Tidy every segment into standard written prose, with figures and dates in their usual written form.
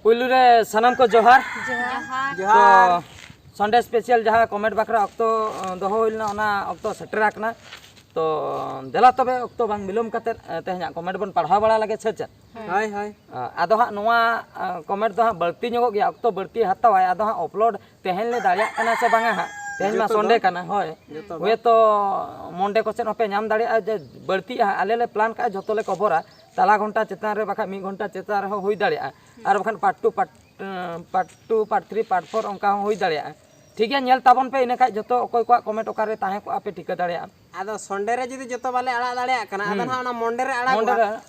पुलू रे सनम को जोहार जोहार तो संडे स्पेशल जहाँ कमेंट बाखरा अक्तो दोहो होइलना ओना अक्तो सेटराकना तो देला तबे अक्तो बांग बिलोम कते तेहना कमेंट बन पढ़ाव बड़ा लगे छे हाय हाय आदो हा नोआ कमेंट दो हा बळती ᱧᱚᱜᱚᱜ गया अक्तो बळती हतावाय आदो हा अपलोड तेहन ले दाड़िया कना से बांगा हा तेहन मा संडे कना होय वे तो मंडे को सेन पे नाम दाड़िया जे बळती आले ले प्लान का जतो ले कभरा तला घंटा चेतान रे बाखा 1 घंटा चेतान रे होई दाड़िया आर बखन पार्ट 2 पार्ट 3 पार्ट 4 ओंका होई दाड़िया ठीक है नेल ताबन पे इने खाय जतो ओकोय को कमेंट ओकारे ताहे को आपे ठिका दाड़िया आदो संडे रे जदी जतो बाले आड़ा दाड़िया कना आदो ना ओना मंडे रे आड़ा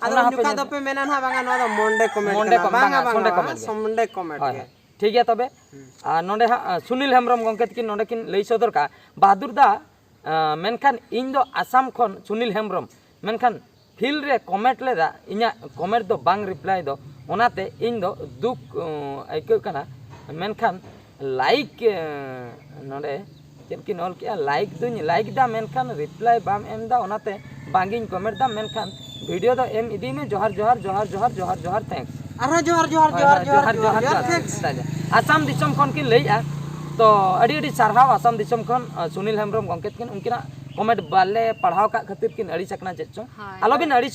आदो नुका दो पे मेना ना बांगा नो मंडे कमेंट बांगा बांगा संडे कमेंट के ठीक है तबे नोंडे हा सुनील हेम्ब्रम गंकेत किन नोंडे किन लई सदर का बहादुर दा मेनखान इन दो आसाम खन सुनील हेम्ब्रम मेनखान फिल रे कमेंट लेदा इना कमेंट दो बांग रिप्लाई दो ओनाते इन दो दुख आइको कना मेनखान लाइक नोंडे चेद की नॉल किया लाइक दा मेनखान रिप्लाई बाम एम दा ओनाते बांगिन कमेंट दा मेनखान वीडियो दो एम इदी में जोहार जोहार जोहार जोहार जोहार जोहार थैंक्स अरे जोहार जोहार जोहार जोहार जोहार थैंक्स आसाम दिसम खन की लइया तो अड़ी अड़ी सारहाव आसाम दिसम खन सुनील हेम्ब्रम गंकेत किन उनकिना कमेंट बाले पढ़ाव का खातिर किन अड़ी सकना चेचो आलो बिन अड़ी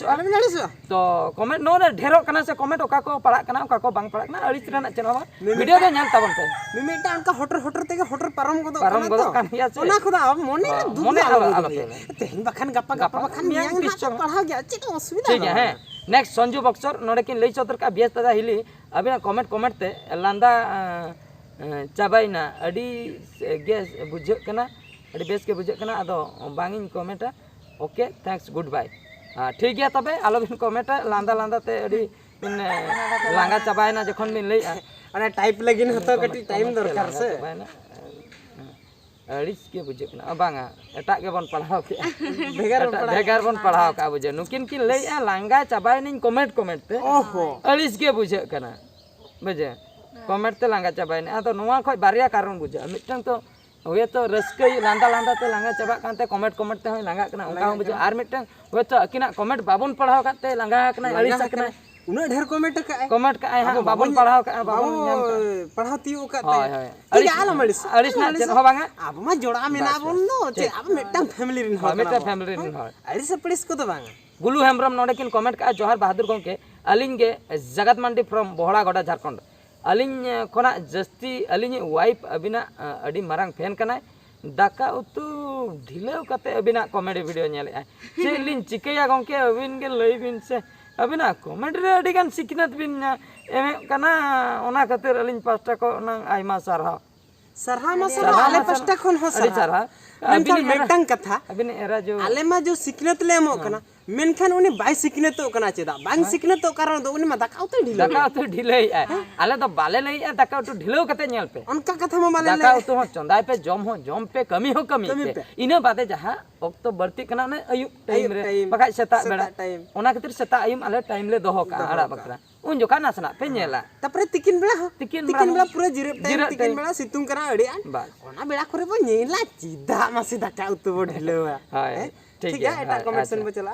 तो कमेंट नो ढेरो कना से कमेंट ओका को पढ़ा कना ओका को बांग पढ़ा कना अड़ी रना चेनो वीडियो दो नेल ताबन पे मिमिटा उनका होटर होटर तेगे होटर पारम गोदो कान हिया से ओना खुदा अब मोने मोने आलो तेहन बखन गप्पा गप्पा बखन मियां ना पढ़ा गया चित असुविधा ठीक है नेक्स्ट संजू बक्सर नोडे किन लई सदर का बेस दादा हिली अबिना कमेंट ते लांदा चाबाइना अड़ी गेस बुझे कना अड़ी बेस के बुझे कना आदो बांगिन कमेंटा ओके थैंक्स गुड बाय ठीक है तबे आलो बिन कमेंटा लांदा लांदा ते अड़ी बिन लांगा चाबाइना जखन बिन लई अरे टाइप लगिन हतो कटी टाइम दरकार से अड़िस के बुझे कना बांगा एटा के बन पढ़ाव के भेगार बन पढ़ाव का बुझे नुकिन की लई लांगा चाबाइनिन कमेंट ते ओहो अड़िस के बुझे कना बुझे कमेंट ते लांगा चाबाइने आदो नोवा खय बारिया कारण बुझे मिटन तो वे तो रस्कई लांदा लांदा ते लांगा चाबा कानते कमेंट ते लांगा कना उनका हम बुझे आर मिटन वे तो अकिना कमेंट बाबन पढ़ाव काते लांगा कना अड़िस कना उना ढेर कमेंट का हां बाबन पढ़ाव का बाबन पढ़ाव तियो का हाय हाय अड़ी आलो अड़िस ना चेन हो बांगा अब मा जोड़ा मेना बोन नो चे अब मिटन फैमिली रिन हो मिटन फैमिली रिन हो अड़ी से पुलिस को तो बांगा गुलू हेम्ब्रम नोडे किन कमेंट का जोहार बहादुर गंके अलिंग गे जगत मंडी फ्रॉम बोहड़ा गड़ा झारखंड अलिंग खोना जस्ती अलिंग वाइफ अबिना अड़ी मारंग फैन कनाय दाका उतु ढिलेव कते अबिना कॉमेडी वीडियो नेले चे लिन चिकैया गंके अबिन गे लई बिन से अबिना कमेंट रे अड़ी गान सिखनत बिन एमे कना ओना खातिर अलिंग पास्टा को ना आइमा सरहा मसा आले पास्टा खन हो सरहा अबिन मेटंग कथा अबिन एरा जो आले मा जो सिखनत ले एमो कना मेनखान उनी बाय सिखनतो कना चेदा बांग सिखनतो कारण दो उनी मा दाका उतो ढिले आले तो बाले लई दाका उतो ढिलेव कते नेल पे उनका कथा मा माले दाका उतो हो चंदाय पे जम पे कमी हो कमी पे इना बादे जहां ओक्तो बर्ती कना ने अयु टाइम रे बखा सेता बेड़ा ओना खातिर सेता अयुम आले टाइम ले दोहो का आड़ा बकरा उन जोका नासना पे नेला तापरे तिकिन बेला पूरा जिरे टाइम तिकिन बेला सितुंग करा अड़ी ओना बेड़ा करे बो नेला चिदा मासी दाका उतो बो ढिलेवा हाय ठीक है एटा कमेंशन बे चला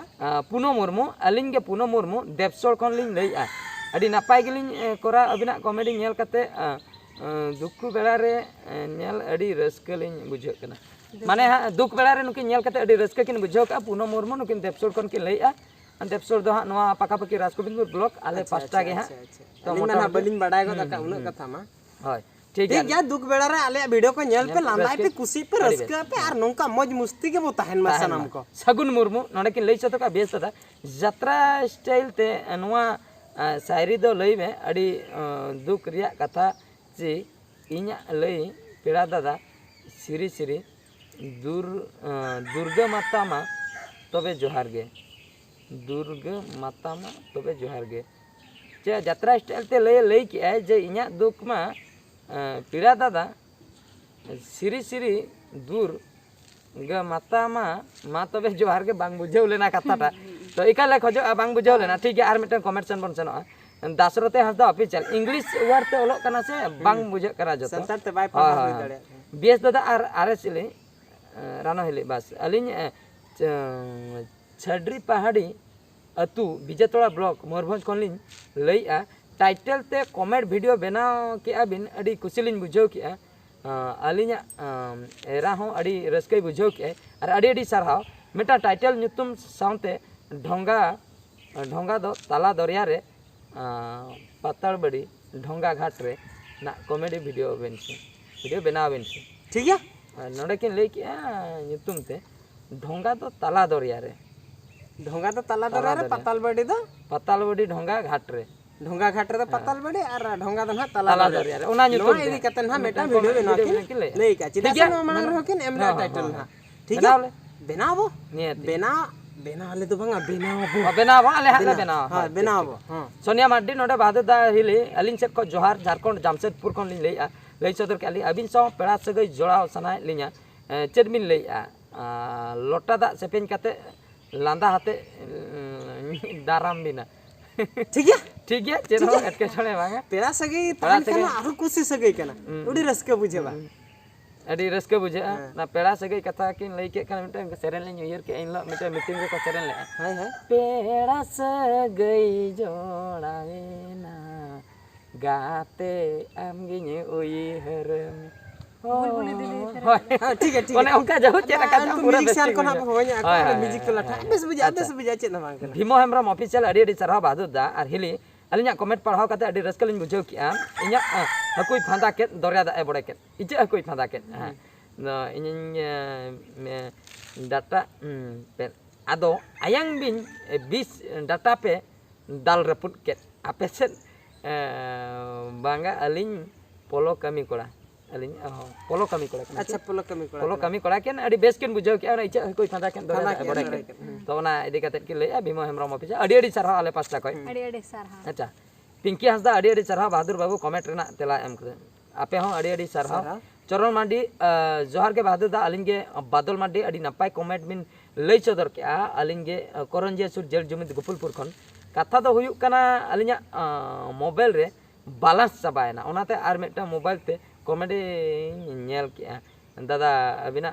पुनो मुर्मू अलिंग के पुनो मुर्मू देवसोर खन लिंग लई अड़ी नापाय गेलिंग कोरा अबिना कॉमेडी नेल कते दुखु बेड़ा रे नेल अड़ी रस्क लिंग बुझे कना माने दुख बेड़ा रे नुकिन नेल कते अड़ी रस्क किन बुझो का पुनो मुर्मू नुकिन देवसोर खन किन लई देवसोर दो नवा पाकापाकी राजगोविंदपुर ब्लॉक आले पास्टा गे तो मोना बलिन बडाय गो दाका उना कथा मा होय ठीक है दुख बेड़ा रे आले वीडियो को नेल पे लांदाय पे खुशी पे रस्का पे आर नोंका मौज मस्ती के बो ताहन मा सनम को सगुन मुर्मू नोडे किन लई छतो का बेस दादा यात्रा स्टाइल ते नवा शायरी दो लई में अड़ी दुख रिया कथा जी इnya लई पेड़ा दादा सिरी सिरी दुर्गा माता मा तबे जोहार गे दुर्गा माता मा तबे जोहार गे चे यात्रा स्टाइल ते लई के जे इnya दुख मा पीड़ा दादा सिरी सिरी दूर ग माता मा तबे जोहार के बांग बुझेव लेना कथाटा तो इकाले खजो बांग बुझेव लेना ठीक है आर मिटन कमेंट सेन बन सेनो दासरते हंसदा ऑफिशियल इंग्लिश वर्ड ते ओलो कना से बांग बुझे करा जतो संसार ते बाय पढ़ा दड़े बेस दादा आर आरएस ले रानो हेले बस अलिन छडरी पहाड़ी अतु बिजेतोड़ा ब्लॉक मयूरभंज खन लिन लई टाइटल ते कमेंट वीडियो बनाव के बिन अड़ी कुशलिन बुझाव के अलिना एरा हो अड़ी रस्कई बुझाव के और अड़ी अड़ी सारहाव मेटा टाइटल नुतुम साउंते ढोंगा ढोंगा दो ताला दरिया रे पातालबड़ी ढोंगा घाट रे ना कॉमेडी वीडियो बनाव बेन से ठीक है नोडे किन लई के नुतुम ते ढोंगा दो ताला दरिया रे पातालबड़ी ढोंगा घाट रे पातालबड़ी और ढोंगा दो ना ताला दरिया रे ओना नुतुम इदी कते ना मेटा वीडियो बनाव के लई का चिदा से मांग रहो के एमला टाइटल ना ठीक है बनावो बनावले तो भांगा बनाव आले हाले बनाव हां बनावो हां सोनिया मार्डी नोडे बाददा हिली अलिन सेट को जोहार झारखंड जामशेदपुर खन लिन लईआ लई सदर के अली अबिन सो पेड़ा सगई जोड़ाव सनाय लिया चेडमिन लईआ लोटा दा सेपेन काते लांदा हाते दाराम बिना ठीक है चेरो एटके छड़े बांगा पेड़ा सगई तान kana आरो खुशी सगई kana उडी रस्के बुझेबा अड़ी रस्के बुझे ना पेड़ा सगई कथा किन लई के कन मिटे सेरेन ले न्यू ईयर के इन लो मिटे मीटिंग को सेरेन ले हाय हाय पेड़ा सगई जोड़ावे ना गाते आमगी न्यू उइहर बुलबुली दिली हां ठीक है ओने उनका जहु चेना का पूरा म्यूजिक को ना होया को म्यूजिक को लाटा बेस बुझा चेना मांग भीमो हेमरम ऑफिशियल अड़ी अड़ी सरहा बादु दा और हिली अलिया कमेंट पढ़ाव कते अड़ी रस्कलिन बुझाव किया इया हकुई फांदा के दरिया दा ए बड़े के इजे हकुई फांदा के इन डाटा पे आदो आयांग बिन 20 डाटा पे दाल रपुट के आपे से बांगा अलिन पोलो कमी कोड़ा अलिन पोलो कमी कोड़ा अच्छा पोलो कमी कोड़ा के अड़ी बेस केन बुझाव किया इचे हकुई फांदा के दरिया दा बड़े के तो ना इदी कते के ले भीमो हेमरम ऑफिस अड़ी अड़ी सरहा आले पास्ता कोई अड़ी सरहा अच्छा पिंकी हंसदा अड़ी अड़ी सरहा बहादुर बाबू कमेंट रेना तेला एम करे आपे हो अड़ी अड़ी सरहा चरण मांडी जोहार के बहादुर दा अलिंगे बादल मांडी अड़ी नपाय कमेंट बिन लई सदर के अलिंगे करंजे सुर जेल जुमित गुपुलपुर खन कथा दो हुयुक कना अलिंगा मोबाइल रे बैलेंस चाबायना ओनाते आर मेटा मोबाइल ते कमेडी नेल के दादा अबिना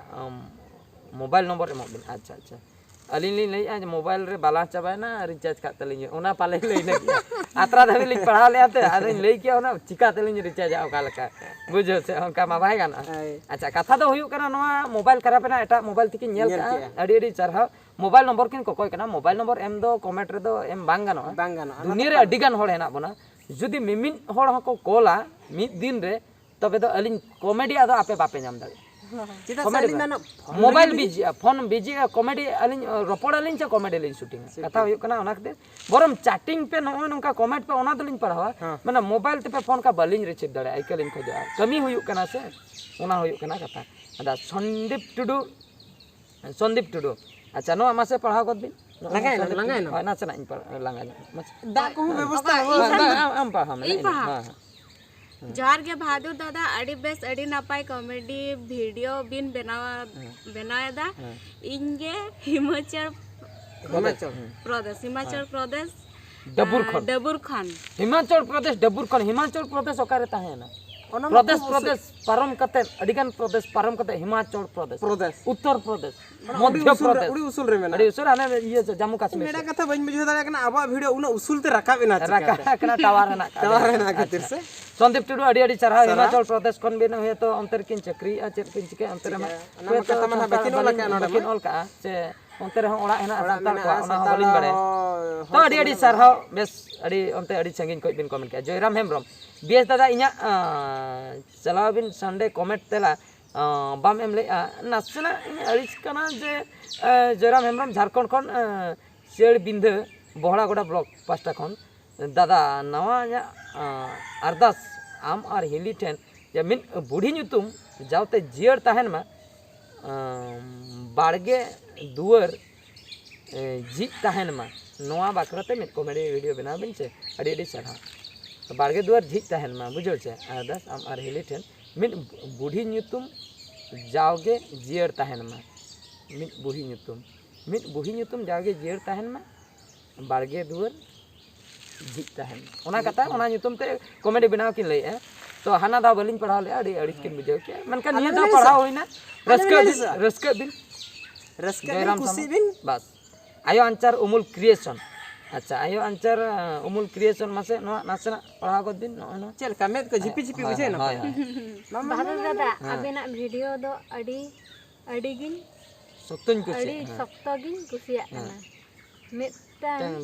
मोबाइल नंबर एमो बिन अच्छा अच्छा अलिन लिन लई मोबाइल रे बैलेंस चाबायना रिचार्ज का तलिन ओना पाले लई ने आत्रा धाबी लिन पढ़ा ले आते आदिन लई के ओना चिका तलिन रिचार्ज ओका लका बुझो से ओका मा बाय गाना अच्छा कथा दो हुयुक कना नोआ मोबाइल खराबना एटा मोबाइल तिकिन नेल का अड़ी अड़ी चरहा मोबाइल नंबर किन कोय कना मोबाइल नंबर एम दो कमेंट रे दो एम बांग गानो दुनिया रे अडिगान होड़ हेना बना जुदी मिमिन होड़ हको कोला मिद दिन रे तबे दो अलिन कॉमेडी आदो आपे बापे नाम दाले mobile busy phone busy comedy अलिन रपोड़ अलिन चा कॉमेडी लिन शूटिंग कथा हुयुक कना ओना खातिर बरम चैटिंग पे नोय नोका कमेंट पे ओना दलिन पढ़ावा माने मोबाइल ते पे फोन का बलिन रिसीव दाड़े आइकलिन खोज कमी हुयुक कना से ओना हुयुक कना कथा अदा संदीप टुडू अच्छा नो मासे पढ़ाव कर दिन लंगाय ना ना से ना लंगाय दा को व्यवस्था हम पढ़ाम हां जोहार के बहादुर दादा अड़ी बेस अड़ी नपाय कॉमेडी वीडियो बिन बनाएदा इंगे हिमाचल प्रदेश डबुर खान हिमाचल प्रदेश ओकारे ताहे ना प्रदेश पारम कते अडिगन प्रदेश पारम कते हिमाचल प्रदेश उत्तर प्रदेश मध्य प्रदेश उड़ी उसूल रे मेना अड़ी उसूल आने ये जम्मू कश्मीर मेरा कथा बइन बुझे दाड़ा कना आबा वीडियो उना उसूल ते रखा बिना कना टावर ना खातिर से संदीप टुडू अड़ी अड़ी चरहा हिमाचल प्रदेश खन बिन हुए तो अंतर किन चक्री चेक किन चिके अंतर में कोई कथा मना बकिन ओला के नोडे बकिन ओल का से अंतर हो ओड़ा हेना संताल को ओना होलिन बड़े तो अड़ी अड़ी चरहा बेस अड़ी अंते अड़ी संगिन कोई बिन कमेंट के जयराम हेमब्रम बीएस दादा इኛ चलाव बिन संडे कमेंट तेला बाम एम ले नासना अड़िस कना जे जयराम हेमब्रम झारखंड खन शेड़ बिंध बहड़ागोड़ा ब्लॉक पास्टा खन दादा नवा अरदास आम और हिली ठेन जे मिन बुढ़ी नुतुम जावते जियर ताहन मा बाड़गे दुआर जी ताहन मा नवा बाकरते मिन कॉमेडी वीडियो बना बिन से अड़ी अड़ी सरहा बाड़गे दुआर झीज ताहन मा बुझो से अरदास आम और हिली ठेन मिन बुढ़ी नुतुम जावगे जियर ताहन मा मिन बुढ़ी नुतुम जावगे जियर ताहन मा बाड़गे दुआर झीज ताहन ओना कथा ओना नुतुम ते कॉमेडी बनाव किन लई तो हाना दा बलिन पढ़ाव ले अड़ी अड़ी किन बुझो के मनका निया दा पढ़ाव होइना रस्का बिन खुशी बिन बस आयो अंचार उमुल क्रिएशन अच्छा आयो अंचर उमुल क्रिएशन मासे नोआ नासेना पढ़ा को दिन नो चल का मेद को झिपी झिपी बुझे ना भारत दादा अबेना वीडियो दो अड़ी गिन सत्तुन कुछ अड़ी सख्तो गिन कुसिया कना मिदटान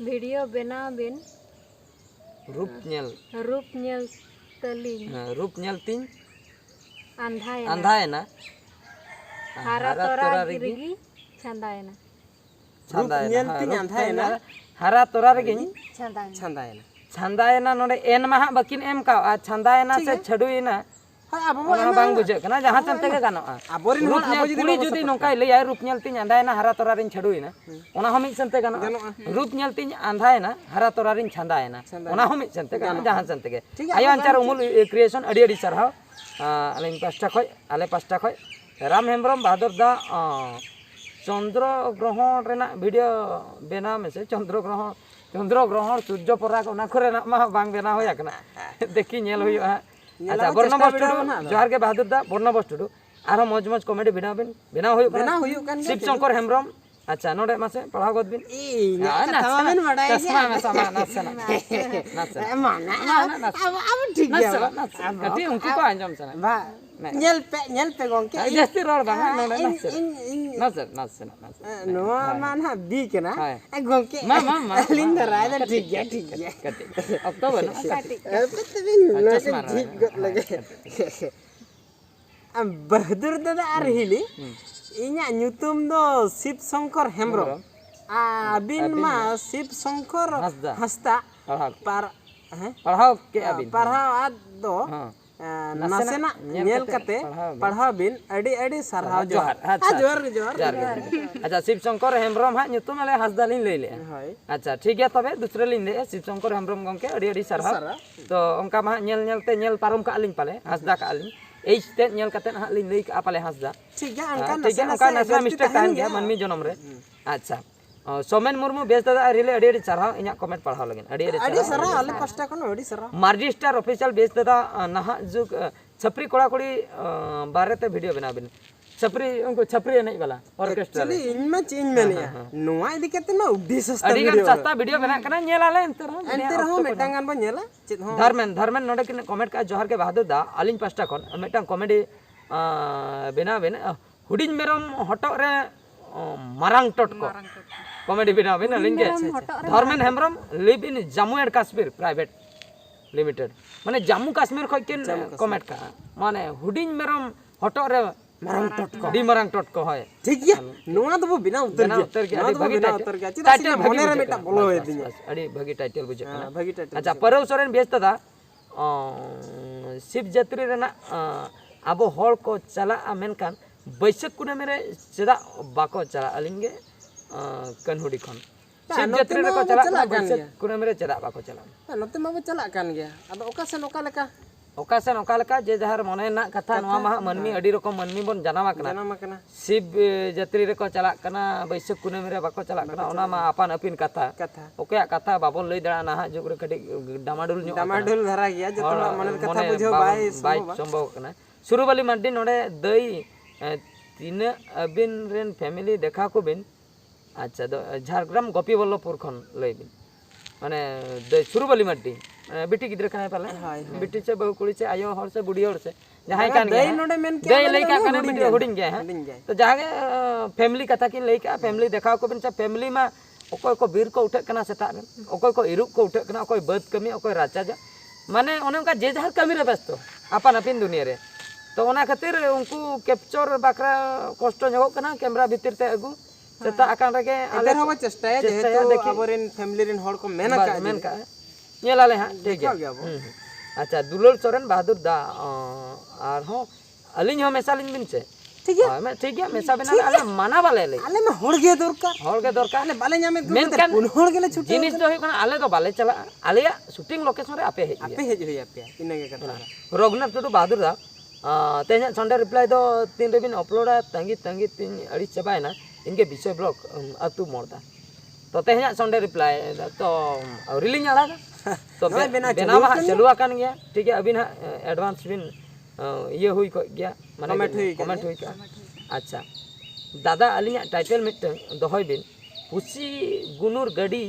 वीडियो बनाव बिन रूप nyel तलिन रूप nyel तीन अंधाय अंधायना हारा तोरा गिरगी छंदायना nyel tin अंधायना हारा तोरा रेगी छंदायना छंदायना नोडे एन मा बाकिन एम का आ छंदायना से छडुइना हाय अब ओना बांग बुझे कना जहां चलते के गानो आबोरिन रूप nyel कुली जुदी नोकाय लैया रूप nyel तीन अंधायना हारा तोरा रिन छडुइना ओना हम मिद संते गानो रूप nyel तीन अंधायना हारा तोरा रिन छंदायना ओना हम मिद संते गानो जहां संते के आयो अंचार उमुल क्रिएशन अडी अडी सरहाव आलिन पास्टा खय आले पास्टा खय राम हेम्ब्रम बहादुर दा चंद्र ग्रहण रेना वीडियो बेना में से चंद्र ग्रहण सूर्य पराग ओना करे ना मा बांग बेना होया कना देखि नेल होया अच्छा बर्णबस टुडू जोहार के बहादुर दा बर्णबस टुडू आरो मौज मौज कॉमेडी बेना होयो कना शिव शंकर हेम्ब्रम अच्छा नोडे मासे पढ़ाव गद बिन ई ना तमामेन बडाय चश्मा में समा नासना माना अब ठीक गया कति उनको को अंजम सना बा nyel pe gongke जस्ती रोड बांगा नोडे नासना नो माना बी केना gongke मा लिंदा राय ठीक गया कति अक्टोबर ना चश्मा ठीक गत लगे बहादुर दादा आर हिली इnya nyutum do शिव शंकर हेम्ब्रम आबिन मा शिव शंकर हस्ता पढ़ाव के अबिन पढ़ाव आद दो नासेना नेल कते पढ़ाव बिन अडी सरहाव जोहार अच्छा शिव शंकर हेम्ब्रम हा nyutum ale hasda lin lei le अच्छा ठीक है तबे दूसरे लिन ले शिव शंकर हेम्ब्रम गंके अडी सरहाव तो उनका मा नेल ते नेल पारम का अलिन पाले hasda का अलिन एच ते नेल कते हा लिन लई का पाले hasda ठीक है उनका नासेना मिस्टेक तान गया मनमी जनम रे अच्छा सोमेन मुर्मू बेस दादा रिले अडी सरहाव इना कमेंट पढ़ाव लगन अडी सरहाव आले पास्टा कोन अडी सरहाव मार्जी स्टार ऑफिशियल बेस दादा नहा जुग छपरी कोड़ा कोड़ी बारे ते वीडियो बना बिन छपरी उनको छपरी नहीं वाला ऑर्केस्ट्रा चली इनमें चेंज में नहीं नोआ इदी कते ना उडी सस्ता वीडियो बना कना नेला एंतर हो मेटांगन बन नेला चित हो धर्मेन नोडे किन कमेंट का जोहार के बहादुर दा अलिन पास्टा कोन मेटांग कॉमेडी बना हुडिन मेरम हटो रे मारांग टटको कॉमेडी बना बिन लिंगे Dharmen Hembram live in Jammu and Kashmir private limited माने जम्मू कश्मीर खय किन कमेंट का माने हुडिन मेरम हटो रे मारांग टटको है ठीक है नोआ तो बिना उतर गया अड़ी भगी टाइटल मने रे मेटा बोलो है दिया अड़ी भगी टाइटल बुझे भगी टाइटल अच्छा परव सोरेन बेचता था शिव जत्री रेना आबो हॉल को चला मेनकान बैसक कुने मेरे चदा बाको चला अलिंगे कनहुडी खन शिव जत्री रे को चला बैसक कुने मेरे चदा बाको चला नते माबो चला कान गया अब ओकासन ओका लेका जे जहार मने ना कथा नोआ मा मनमी अडी रकम मनमी बन जनामा कना शिव जत्री रे को चला कना बैसक कुने मेरे बाको चला कना ओना मा अपन अपिन कथा ओके कथा बाबो लई दड़ा ना जुग रे कटी डामाडुल धरा गया जतो मने कथा बुझो बाई संभव कना सुरुबली मड्डी नोडे दई तीन अबिन रेन फैमिली देखा को बिन अच्छा झारग्राम गोपीवल्लभपुर खन लई बिन माने दई सुरुबली मड्डी बेटी गिद्र कना पाले बेटी से बहु कुड़ी से आयो हर से बुढ़ी हर से जहां कान दई नोडे मेन के दई लई का कने बेटी हुडिंग गया है तो जहां फैमिली कथा किन लई का फैमिली देखा को बिन से फैमिली मा ओकोय को बीर को उठे कना सेता ओकोय को इरुक को उठे कना ओकोय बद कमी ओकोय राजा जा माने ओने उनका जे जहार कमी रे व्यस्त अपन अपन दुनिया रे तो ओना खातिर उनको कैप्चर बाकरा कष्ट जगो कना कैमरा भीतर ते अगु सेता आकान रेगे आले हो चेष्टा है जेहेतु अबोरिन फैमिली रिन हर को मेन का नेलाले हां ठीक है अच्छा दुलल सोरेन बहादुर दा आर हो अलिन हो मेसालिन बिन से ठीक है मेसा बिना आले माना बाले ले आले में होड़ के दरकार आले बाले न्यामे मेन का होड़ गेले छुट्टी जिनिस दो कना आले तो बाले चला आले शूटिंग लोकेशन रे आपे हेज इने के कथा रघुनाथ टुडू बहादुर दा तेना संडे रिप्लाई दो तीन रे बिन अपलोडा तंगी तीन अड़ी चबायना इनके विषय ब्लॉग अतु मोरदा तो तेना संडे रिप्लाई तो रिलीज आड़ा तो बेनावा चालू आकान गया ठीक है अभी ना एडवांस बिन ये हुई को गया माने कमेंट हुई का अच्छा दादा अलिया टाइटल मिट दोहय बिन पुसी गुनुर गडी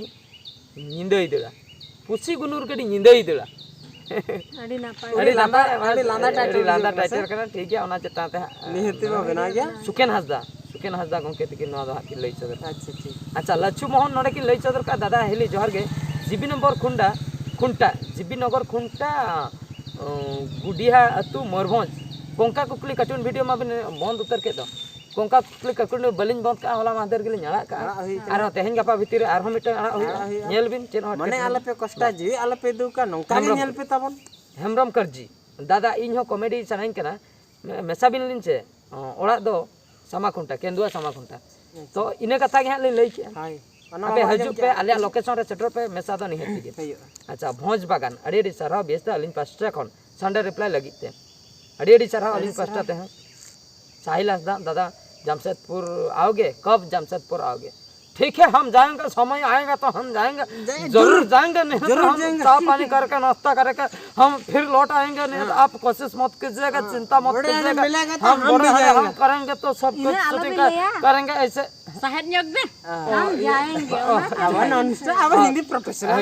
ᱧᱤᱫᱟᱹᱭ ᱫᱟᱹᱲᱟ ᱯᱩᱥᱤ ᱜᱩᱱᱩᱨ ᱠᱟᱹᱴᱤᱡ ᱧᱤᱫᱟᱹᱭ ᱫᱟᱹᱲᱟ ᱟᱹᱰᱤ ᱱᱟᱯᱟᱭ ᱟᱹᱰᱤ ᱞᱟᱸᱫᱟ ᱴᱟइᱴᱮᱞ ᱠᱟᱱᱟ ᱴᱷᱤक ᱜᱮᱭᱟ ᱚᱱᱟ ᱪᱮᱛᱟᱱ ᱛᱮ निहती बो बना गया सुकेन हांसदा गंके तकिन नवा दो हाथ की लई सदर अच्छा ठीक अच्छा लच्छू मोहन नोडे की लई सदर का दादा हेली जोहार गे जीबी नंबर खुंटा जीबी नगर खुंटा गुडिया अतु मरभंज कोंका कुकली कार्टून वीडियो मा बिन बंद उतर के दो कोंका कुकली कार्टून बलिन बंद का होला मादर गेली नळा का आर तेहन गपा भीतर आर हम मिट अड़ा हुई नेल बिन चेन माने आले पे कष्टा जी आले पे दुका नोंका गे नेल पे ताबन हेमरम करजी दादा इन हो कॉमेडी सनाइन कना मेसा बिन लिन से ओड़ा दो सामा खुंटा केंदुआ सामा खुंटा तो इने कथा गे हां लई के हाय अबे हजू पे आले लोकेशन रे सेटर पे मेसा दो निहती गे अच्छा भोज बागान अड़ी सारा बेस्ता अलिन पास्टा खन संडे रिप्लाई लगी ते अड़ी सारा अलिन पास्टा ते हैं साहिल हंसदा दादा जमशेदपुर आओगे कब जमशेदपुर आओगे ठीक है हम जाएंगे समय आएगा तो हम जाएंगे जरूर जाएंगे नहीं तो हम चाय पानी करके नाश्ता करके हम फिर लौट आएंगे नहीं तो आप कोशिश मत कीजिएगा चिंता मत कीजिएगा हम करेंगे तो सब कुछ शूटिंग करेंगे ऐसे शहर योग में हम जाएंगे अब हिंदी प्रोफेशनल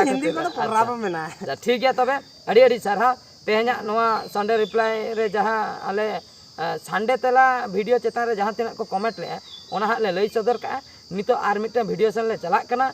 हिंदी को खराब में ना ठीक है तबे अड़ी सारा तेहना नवा संडे रिप्लाई रे जहां आले संडे तेला वीडियो चेतान रे जहां तिना को कमेंट ले ओना हां ले लई सदर का नितो आर मिटे वीडियो सन ले चला कना